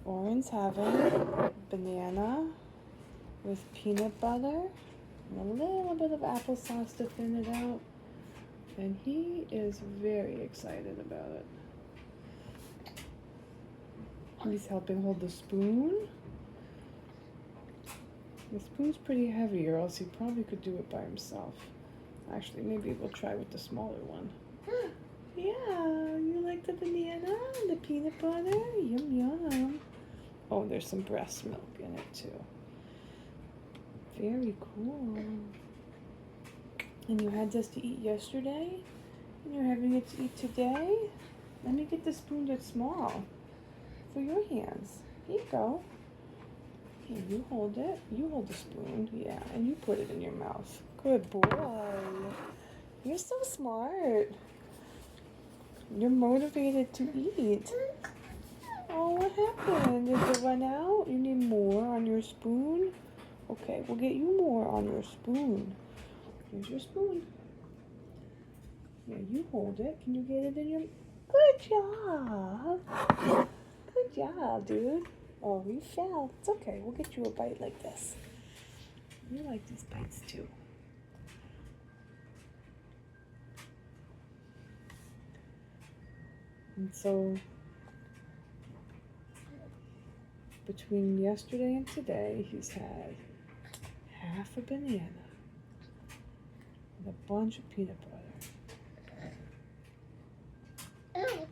Oren's having banana with peanut butter and a little bit of applesauce to thin it out. And he is very excited about it. He's helping hold the spoon. The spoon's pretty heavy, or else he probably could do it by himself. Actually, maybe we'll try with the smaller one. Yeah, you like the banana and the peanut butter? Yum, yum. Oh, there's some breast milk in it, too. Very cool. And you had this to eat yesterday? And you're having it to eat today? Let me get the spoon that's small for your hands. Here you go. Here, you hold it. You hold the spoon. Yeah, and you put it in your mouth. Good boy. You're so smart. You're motivated to eat. Oh, what happened? Did it run out? You need more on your spoon? Okay, we'll get you more on your spoon. Here's your spoon. Yeah, you hold it. Can you get it in your... Good job. Good job, dude. Oh, you fell. It's okay. We'll get you a bite like this. You like these bites, too. And so, between yesterday and today, he's had half a banana with a bunch of peanut butter.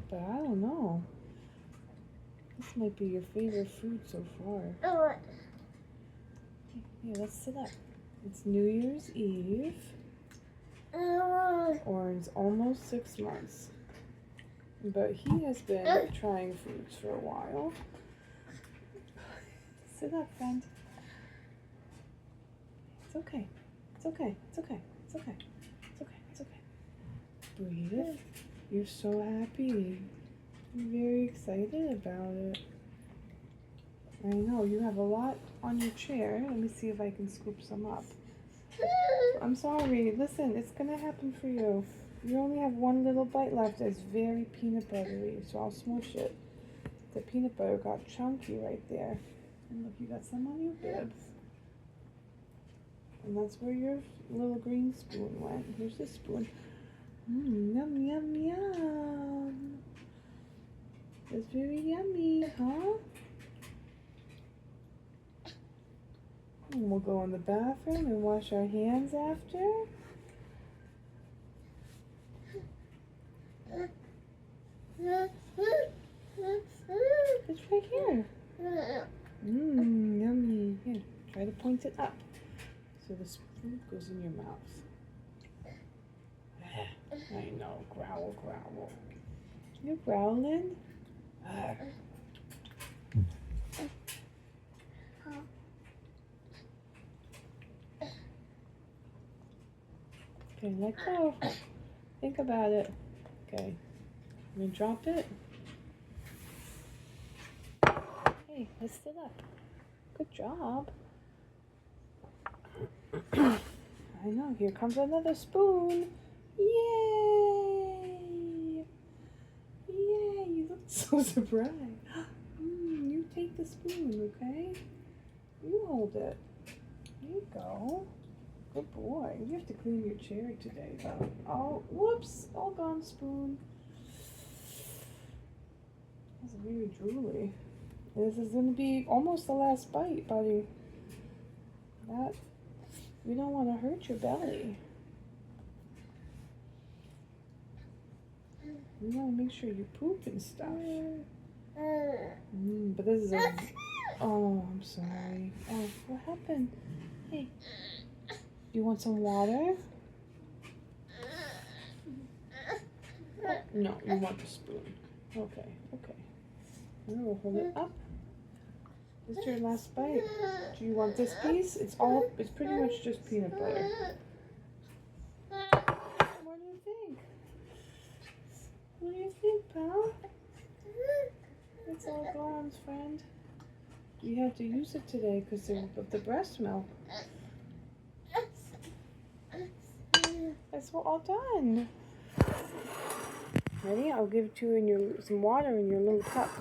But I don't know. This might be your favorite food so far. Yeah, let's sit up. It's New Year's Eve. Oren's almost 6 months. But he has been trying foods for a while. Sit up, friend. It's okay. It's okay. It's okay. It's okay. It's okay. It's okay. Breathe. You're so happy. You're very excited about it. I know, you have a lot on your chair. Let me see if I can scoop some up. I'm sorry. Listen, it's going to happen for you. You only have one little bite left. It's very peanut buttery, so I'll smush it. The peanut butter got chunky right there. And look, you got some on your bibs. And that's where your little green spoon went. Here's the spoon. Yum, yum, yum. It's very yummy, huh? And we'll go in the bathroom and wash our hands after. It's right here. Yummy. Here, try to point it up so the spoon goes in your mouth. I know, growl, growl. You're growling? Okay, let go. Think about it. Okay. You gonna drop it? Hey, let's sit up. Good job. I know, here comes another spoon. Yay! Yay, you look so surprised. You take the spoon, okay? You hold it. There you go. Good boy. You have to clean your chair today, though. Oh, whoops. All gone, spoon. That's very drooly. This is going to be almost the last bite, buddy. We don't want to hurt your belly. We want to make sure you poop and stuff. But this is a... Oh, I'm sorry. Oh, what happened? Hey. Do you want some water? Oh, no, you want the spoon. Okay, okay. And we'll hold it up. This is your last bite. Do you want this piece? It's pretty much just peanut butter. What do you think? What do you think, pal? It's all gone, friend. You have to use it today because of the breast milk. It's all done. Ready? I'll give it to you in some water in your little cup.